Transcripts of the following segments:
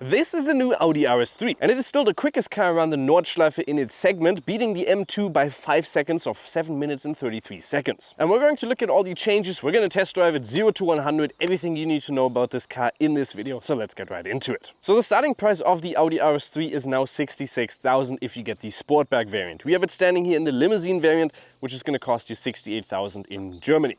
This is the new Audi RS3 and it is still the quickest car around the Nordschleife in its segment, beating the M2 by 5 seconds of 7 minutes and 33 seconds. And we're going to look at all the changes, we're going to test drive it 0 to 100, everything you need to know about this car in this video, so let's get right into it. So the starting price of the Audi RS3 is now 66,000 if you get the Sportback variant. We have it standing here in the limousine variant, which is going to cost you 68,000 in Germany.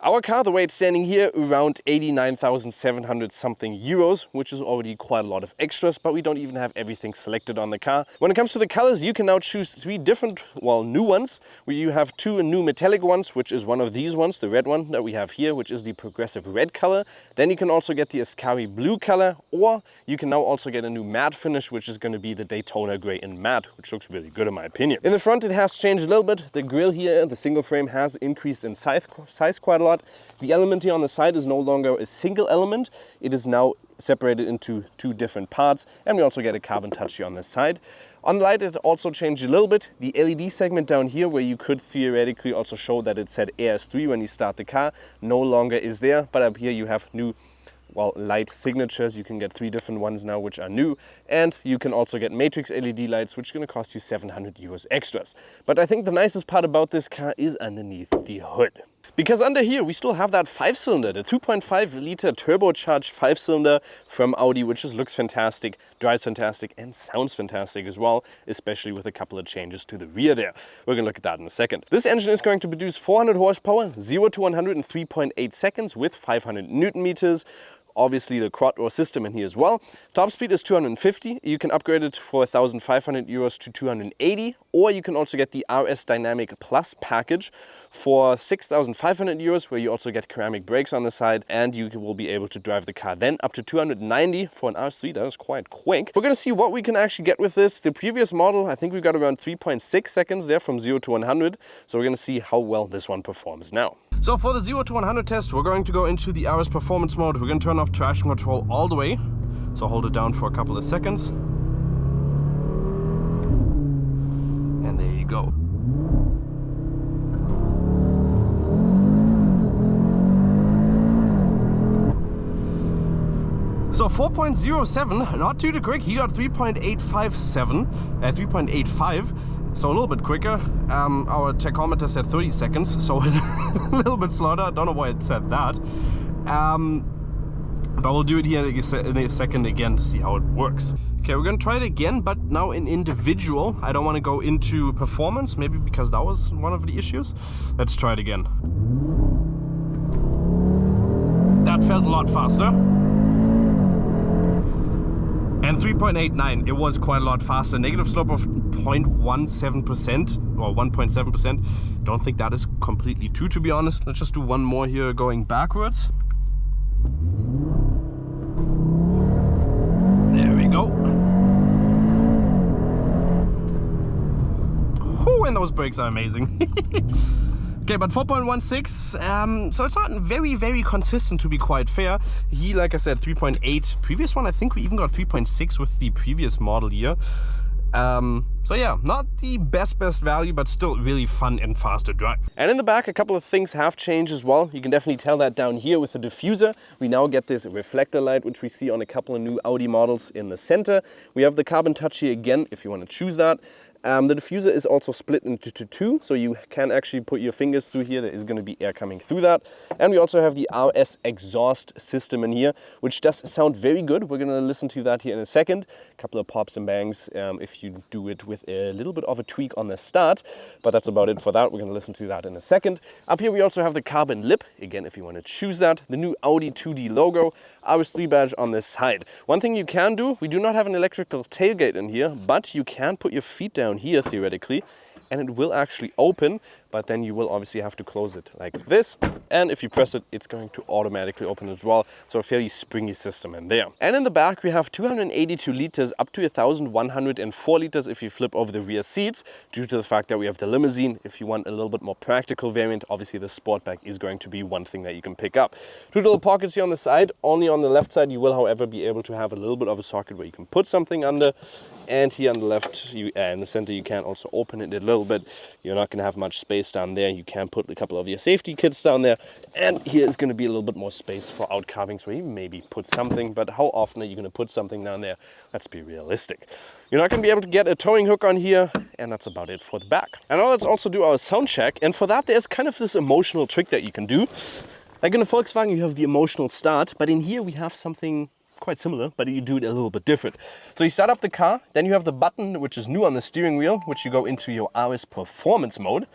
Our car, the way it's standing here, around 89,700 something euros, which is already quite a lot of extras, but we don't even have everything selected on the car. When it comes to the colors, you can now choose 3 different, new ones. You have 2 new metallic ones, which is one of these ones, the red one that we have here, which is the progressive red color. Then you can also get the Ascari blue color, or you can now also get a new matte finish, which is going to be the Daytona gray in matte, which looks really good in my opinion. In the front, it has changed a little bit. The grille here, the single frame, has increased in size quite a lot. The element here on the side is no longer a single element. It is now separated into 2 different parts, and we also get a carbon touch here on this side. On the light, it also changed a little bit. The LED segment down here, where you could theoretically also show that it said RS3 when you start the car, no longer is there, but up here you have new light signatures. You can get 3 different ones now, which are new, and you can also get matrix LED lights, which is going to cost you 700 euros extras. But I think the nicest part about this car is underneath the hood. Because under here we still have that 5-cylinder, the 2.5 liter turbocharged 5-cylinder from Audi, which just looks fantastic, drives fantastic, and sounds fantastic as well, especially with a couple of changes to the rear there. We're going to look at that in a second. This engine is going to produce 400 horsepower, 0 to 100 in 3.8 seconds with 500 Newton meters. Obviously the quad-row system in here as well. Top speed is 250. You can upgrade it for 1,500 euros to 280, or you can also get the RS Dynamic Plus package for 6,500 euros, where you also get ceramic brakes on the side, and you will be able to drive the car then up to 290 for an RS3. That is quite quick. We're going to see what we can actually get with this. The previous model, I think we got around 3.6 seconds there from 0 to 100. So we're going to see how well this one performs now. So for the 0 to 100 test, we're going to go into the RS performance mode. We're going to turn off traction control all the way. So hold it down for a couple of seconds. And there you go. So 4.07, not too quick. He got 3.85, so a little bit quicker. Our tachometer said 30 seconds, so a little bit slower. I don't know why it said that. But we'll do it here in a second again to see how it works. Okay, we're gonna try it again, but now in individual. I don't want to go into performance, maybe because that was one of the issues. Let's try it again. That felt a lot faster. And 3.89, it was quite a lot faster. Negative slope of 0.17% or 1.7%. Don't think that is completely true, to be honest. Let's just do one more here going backwards. There we go. Whew, and those brakes are amazing. Okay, but 4.16, so it's not very, very consistent, to be quite fair. He, like I said, 3.8. Previous one, I think we even got 3.6 with the previous model year. So yeah, not the best value, but still really fun and fast to drive. And in the back, a couple of things have changed as well. You can definitely tell that down here with the diffuser. We now get this reflector light, which we see on a couple of new Audi models in the center. We have the carbon touch here again, if you want to choose that. The diffuser is also split into 2, so you can actually put your fingers through here. There is going to be air coming through that. And we also have the RS exhaust system in here, which does sound very good. We're going to listen to that here in a second. A couple of pops and bangs if you do it with a little bit of a tweak on the start. But that's about it for that. We're going to listen to that in a second. Up here we also have the carbon lip, again if you want to choose that. The new Audi 2D logo, RS3 badge on this side. One thing you can do, we do not have an electrical tailgate in here, but you can put your feet down here theoretically and it will actually open, but then you will obviously have to close it like this. And if you press it, it's going to automatically open as well. So a fairly springy system in there. And in the back, we have 282 liters up to 1,104 liters if you flip over the rear seats, due to the fact that we have the limousine. If you want a little bit more practical variant, obviously the Sportback is going to be one thing that you can pick up. 2 little pockets here on the side. Only on the left side, you will, however, be able to have a little bit of a socket where you can put something under. And here on the left, in the center, you can also open it a little bit. You're not going to have much space space down there. You can put a couple of your safety kits down there. And here is going to be a little bit more space for out carvings where you maybe put something. But how often are you going to put something down there? Let's be realistic. You're not going to be able to get a towing hook on here. And that's about it for the back. And now let's also do our sound check. And for that, there's kind of this emotional trick that you can do. Like in a Volkswagen, you have the emotional start. But in here, we have something quite similar, but you do it a little bit different. So you start up the car, then you have the button, which is new on the steering wheel, which you go into your RS Performance mode.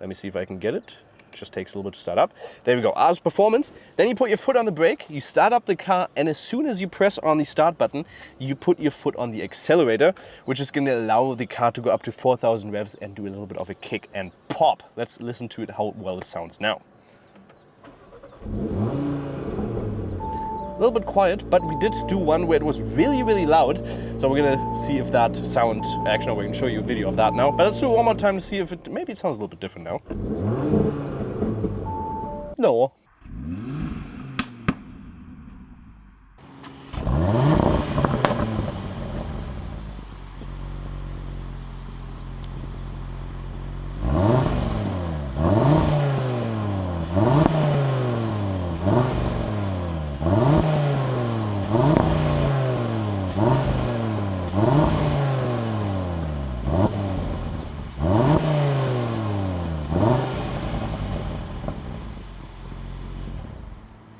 Let me see if I can get it. Just takes a little bit to start up. There we go, RS Performance. Then you put your foot on the brake, you start up the car, and as soon as you press on the start button, you put your foot on the accelerator, which is going to allow the car to go up to 4,000 revs and do a little bit of a kick and pop. Let's listen to it, how well it sounds now. A little bit quiet, but we did do one where it was really, really loud. So we're gonna see if that sound, actually no, we're gonna show you a video of that now. But let's do it one more time to see if it, maybe it sounds a little bit different now. No.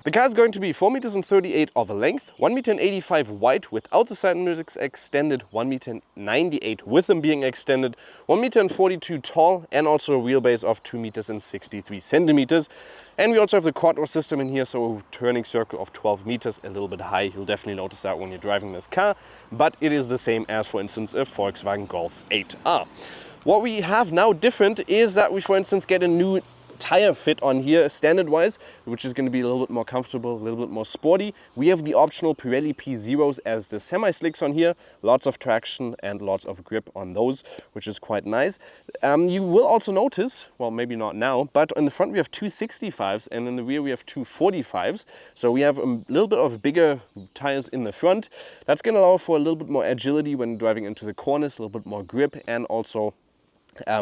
The car is going to be 4.38 meters of length, 1.85 meters wide without the side mirrors extended, 1.98 meters with them being extended, 1.42 meters tall, and also a wheelbase of 2.63 meters. And we also have the quad-door system in here, so a turning circle of 12 meters, a little bit high. You'll definitely notice that when you're driving this car, but it is the same as, for instance, a Volkswagen Golf 8R. What we have now different is that we, for instance, get a new tire fit on here standard wise, which is going to be a little bit more comfortable, a little bit more sporty. We have the optional Pirelli P0s as the semi-slicks on here, lots of traction and lots of grip on those, which is quite nice. You will also notice, well maybe not now, but in the front we have two 65s and in the rear we have two 45s. So we have a little bit of bigger tires in the front. That's going to allow for a little bit more agility when driving into the corners, a little bit more grip, and also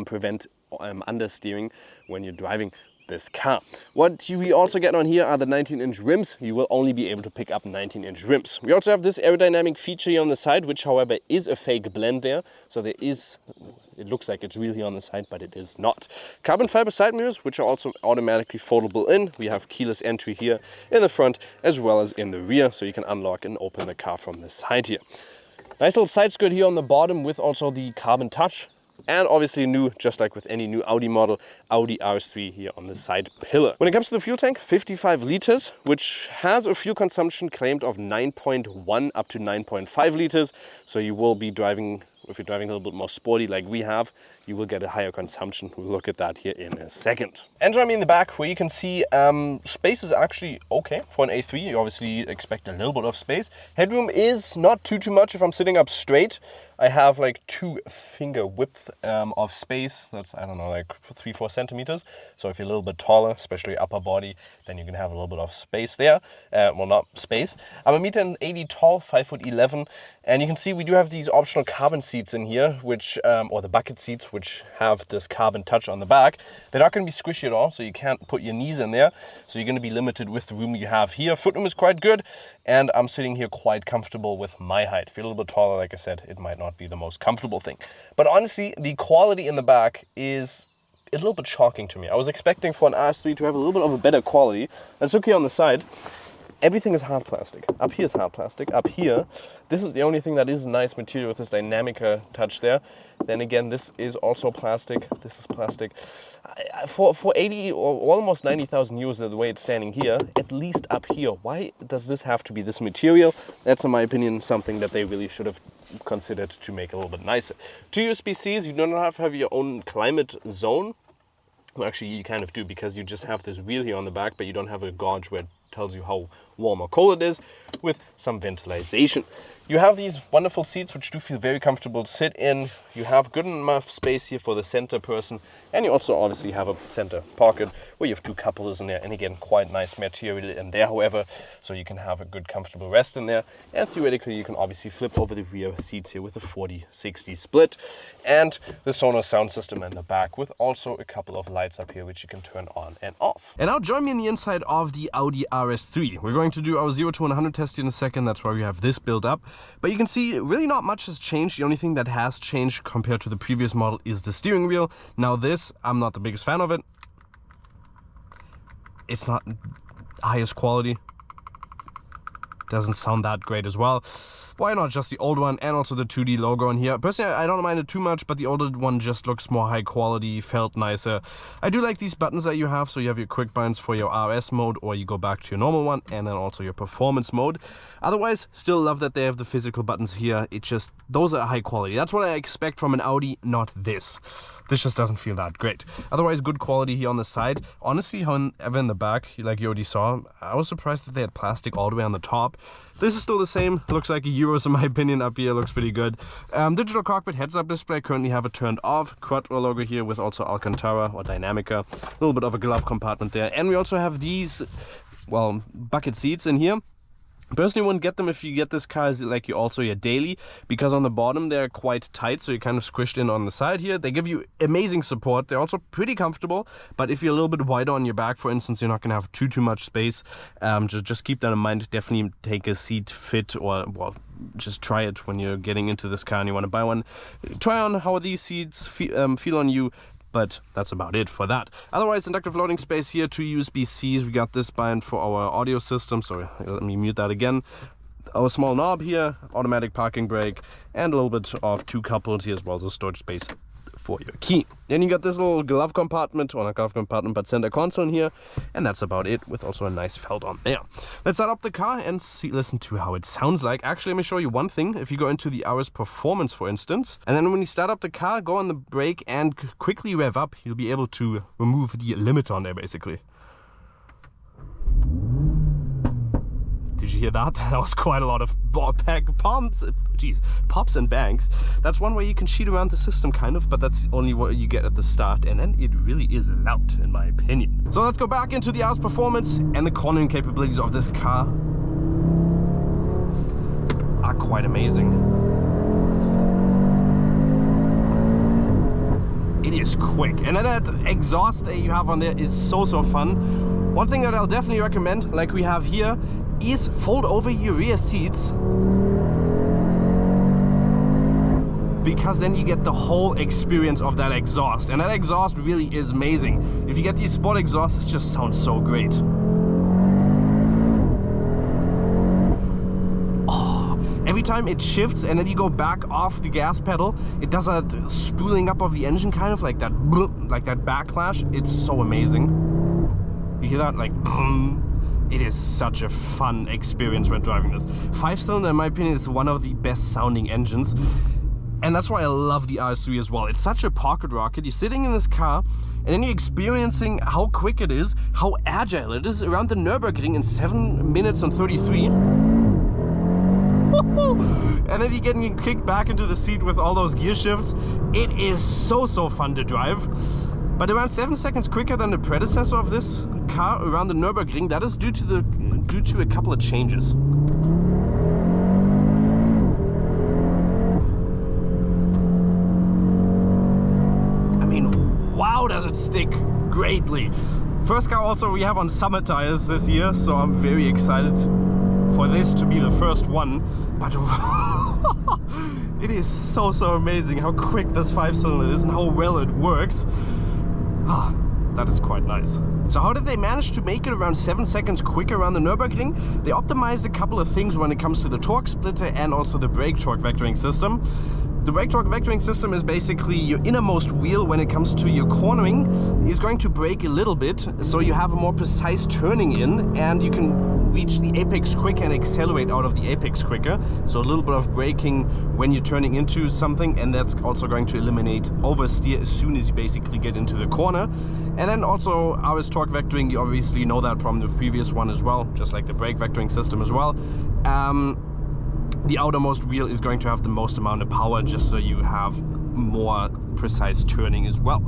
prevent understeering when you're driving this car. What we also get on here are the 19-inch rims. You will only be able to pick up 19-inch rims. We also have this aerodynamic feature here on the side, which however is a fake blend there. So there is, it looks like it's really on the side, but it is not. Carbon fiber side mirrors, which are also automatically foldable in. We have keyless entry here in the front as well as in the rear, so you can unlock and open the car from the side here. Nice little side skirt here on the bottom with also the carbon touch. And obviously new, just like with any new Audi model, Audi RS3 here on the side pillar. When it comes to the fuel tank, 55 liters, which has a fuel consumption claimed of 9.1 up to 9.5 liters. So you will be driving, if you're driving a little bit more sporty like we have, you will get a higher consumption. We'll look at that here in a second. And join me in the back where you can see space is actually okay for an A3. You obviously expect a little bit of space. Headroom is not too much if I'm sitting up straight. I have like 2 finger width of space. That's, I don't know, like 3-4 centimeters. So if you're a little bit taller, especially upper body, then you can have a little bit of space there. Well, not space. I'm 1.80 meters tall, 5'11". And you can see we do have these optional carbon seats in here, which, or the bucket seats, which have this carbon touch on the back. They're not going to be squishy at all, so you can't put your knees in there. So you're going to be limited with the room you have here. Foot is quite good, and I'm sitting here quite comfortable with my height. If you're a little bit taller, like I said, it might not be the most comfortable thing. But honestly, the quality in the back is a little bit shocking to me. I was expecting for an RS3 to have a little bit of a better quality. Let's look here on the side. Everything is hard plastic. Up here is hard plastic. Up here, this is the only thing that is nice material with this dynamic touch there. Then again, this is also plastic. This is plastic. For 80 or almost 90,000 euros, the way it's standing here, at least up here, why does this have to be this material? That's, in my opinion, something that they really should have considered to make a little bit nicer. 2 USB-Cs, you don't have to have your own climate zone. Well, actually, you kind of do, because you just have this wheel here on the back, but you don't have a gauge where it tells you how warm or cold it is, with some ventilation. You have these wonderful seats which do feel very comfortable to sit in. You have good enough space here for the center person, and you also obviously have a center pocket where you have 2 cup holders in there, and again quite nice material in there, however, so you can have a good comfortable rest in there. And theoretically you can obviously flip over the rear seats here with a 40-60 split, and the Sonos sound system in the back with also a couple of lights up here which you can turn on and off. And now join me in the inside of the Audi RS3. We're going to do our 0 to 100 test in a second. That's why we have this built up. But you can see really not much has changed. The only thing that has changed compared to the previous model is the steering wheel. Now this, I'm not the biggest fan of it. It's not highest quality. Doesn't sound that great as well. Why not just the old one and also the 2D logo in here? Personally, I don't mind it too much, but the older one just looks more high quality, felt nicer. I do like these buttons that you have, so you have your quick buttons for your RS mode, or you go back to your normal one, and then also your performance mode. Otherwise, still love that they have the physical buttons here. It just, those are high quality. That's what I expect from an Audi, not this. This just doesn't feel that great. Otherwise, good quality here on the side. Honestly, however, in the back, like you already saw, I was surprised that they had plastic all the way on the top. This is still the same. Looks like a Euros in my opinion up here. Looks pretty good. Digital cockpit heads-up display. Currently have it turned off. Quattro logo here with also Alcantara or Dynamica. A little bit of a glove compartment there. And we also have these, well, bucket seats in here. Personally, wouldn't get them if you get this car as like you also your daily, because on the bottom they're quite tight, so you're kind of squished in on the side here. They give you amazing support. They're also pretty comfortable, but if you're a little bit wider on your back, for instance, you're not going to have too much space. Just keep that in mind. Definitely take a seat fit, or well, just try it when you're getting into this car and you want to buy one. Try on how these seats feel on you. But that's about it for that. Otherwise, inductive loading space here, 2 USB-Cs. We got this bind for our audio system. Sorry, let me mute that again. Our small knob here, automatic parking brake, and a little bit of 2 cup holders here as well as a storage space for your key. Then you got this little glove compartment, or not glove compartment, but center console in here, and that's about it, with also a nice felt on there. Let's start up the car and listen to how it sounds like. Actually, let me show you one thing. If you go into the RS Performance, for instance, and then when you start up the car, go on the brake and quickly rev up, you'll be able to remove the limiter on there, basically. Did you hear that? That was quite a lot of pops and bangs. That's one way you can cheat around the system, kind of, but that's only what you get at the start, and then it really is loud, in my opinion. So let's go back into the RS Performance, and the cornering capabilities of this car are quite amazing. It is quick, and that exhaust that you have on there is so fun. One thing that I'll definitely recommend, like we have here, is fold over your rear seats, because then you get the whole experience of that exhaust, and that exhaust really is amazing. If you get these sport exhausts, it just sounds so great. Oh, every time it shifts and then you go back off the gas pedal, it does that spooling up of the engine, kind of like that backlash. It's so amazing. You hear that? Like, boom. It is such a fun experience when driving this. 5-cylinder, in my opinion, is one of the best sounding engines. And that's why I love the RS3 as well. It's such a pocket rocket. You're sitting in this car, and then you're experiencing how quick it is, how agile it is around the Nürburgring in 7 minutes and 33. And then you're getting kicked back into the seat with all those gear shifts. It is so fun to drive. But around 7 seconds quicker than the predecessor of this car around the Nürburgring. That is due to a couple of changes. I mean, wow, does it stick greatly. First car also we have on summer tires this year, so I'm very excited for this to be the first one. But it is so amazing how quick this 5-cylinder is and how well it works. That is quite nice. So how did they manage to make it around 7 seconds quicker around the Nürburgring? They optimized a couple of things when it comes to the torque splitter and also the brake torque vectoring system. The brake torque vectoring system is basically your innermost wheel when it comes to your cornering is going to brake a little bit, so you have a more precise turning in, and you can reach the apex quicker and accelerate out of the apex quicker. So a little bit of braking when you're turning into something, and that's also going to eliminate oversteer as soon as you basically get into the corner. And then also RS torque vectoring, you obviously know that from the previous one as well, just like the brake vectoring system as well. The outermost wheel is going to have the most amount of power, just so you have more precise turning as well.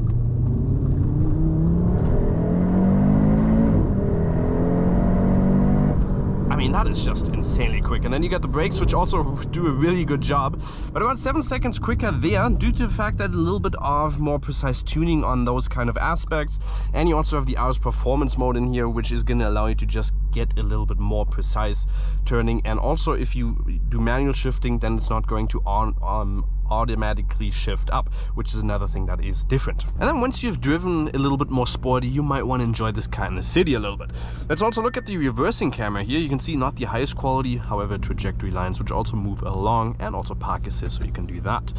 I mean, that is just insanely quick. And then you get the brakes, which also do a really good job, but about 7 seconds quicker there, due to the fact that a little bit of more precise tuning on those kind of aspects. And you also have the RS performance mode in here, which is going to allow you to just get a little bit more precise turning. And also, if you do manual shifting, then it's not going to automatically shift up, which is another thing that is different. And then once you've driven a little bit more sporty, you might want to enjoy this car in the city a little bit. Let's also look at the reversing camera here. You can see not the highest quality, however, trajectory lines which also move along, and also park assist, so you can do that.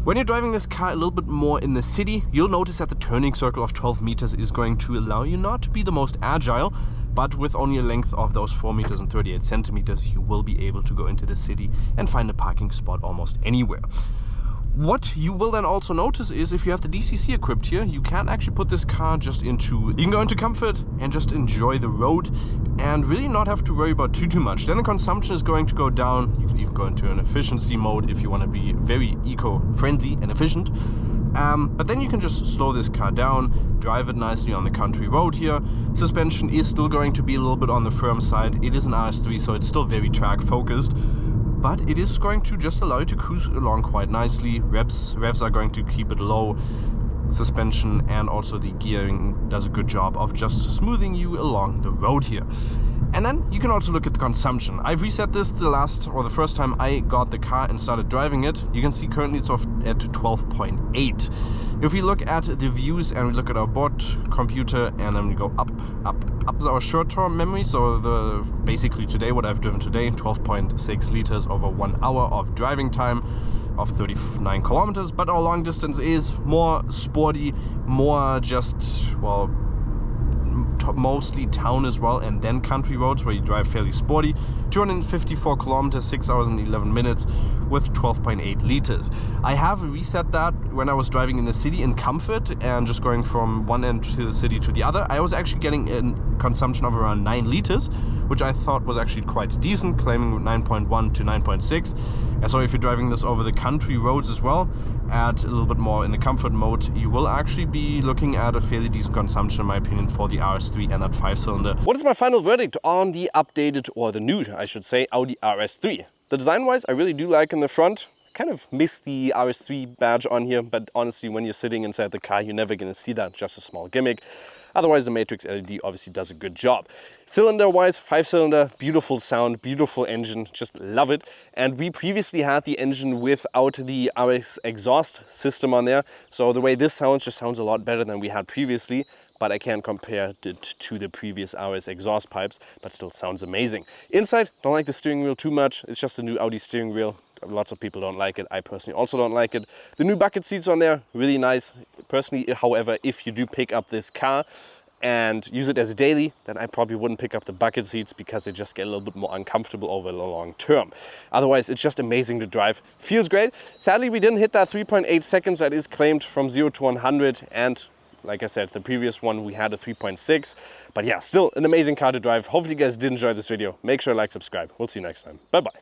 When you're driving this car a little bit more in the city, you'll notice that the turning circle of 12 meters is going to allow you not to be the most agile, but with only a length of those 4 meters and 38 centimeters, you will be able to go into the city and find a parking spot almost anywhere. What you will then also notice is if you have the DCC equipped here, you can actually put this car just into, you can go into comfort and just enjoy the road and really not have to worry about too much. Then the consumption is going to go down. You can even go into an efficiency mode if you want to be very eco-friendly and efficient. But then you can just slow this car down, drive it nicely on the country road here. Suspension is still going to be a little bit on the firm side. It is an RS3, so it's still very track focused, but it is going to just allow you to cruise along quite nicely. Revs are going to keep it low. Suspension and also the gearing does a good job of just smoothing you along the road here. And then you can also look at the consumption. I've reset this the first time I got the car and started driving it. You can see currently it's off at 12.8. If we look at the views and we look at our board computer and then we go up is our short-term memory. So basically today, what I've driven today, 12.6 liters over 1 hour of driving time of 39 kilometers. But our long distance is more sporty, more just, well, mostly town as well, and then country roads where you drive fairly sporty. 254 kilometers, 6 hours and 11 minutes with 12.8 liters. I have reset that when I was driving in the city in comfort and just going from one end to the city to the other. I was actually getting a consumption of around 9 liters, which I thought was actually quite decent, claiming 9.1 to 9.6. And so if you're driving this over the country roads as well, at a little bit more in the comfort mode, you will actually be looking at a fairly decent consumption, in my opinion, for the RS3 and that 5-cylinder. What is my final verdict on the updated, or the new, I should say, Audi RS3? The design-wise, I really do like in the front. Kind of miss the RS3 badge on here, but honestly, when you're sitting inside the car, you're never gonna see that, just a small gimmick. Otherwise, the Matrix LED obviously does a good job. Cylinder-wise, 5-cylinder, beautiful sound, beautiful engine, just love it. And we previously had the engine without the RS exhaust system on there. So the way this sounds just sounds a lot better than we had previously, but I can't compare it to the previous RS exhaust pipes, but still sounds amazing. Inside, don't like the steering wheel too much. It's just a new Audi steering wheel. Lots of people don't like it. I personally also don't like it. The new bucket seats on there, really nice. Personally, however, if you do pick up this car and use it as a daily, then I probably wouldn't pick up the bucket seats because they just get a little bit more uncomfortable over the long term. Otherwise, it's just amazing to drive. Feels great. Sadly, we didn't hit that 3.8 seconds that is claimed from 0 to 100, and like I said, the previous one we had a 3.6. But yeah, still an amazing car to drive. Hopefully you guys did enjoy this video. Make sure to like, subscribe. We'll see you next time. Bye bye.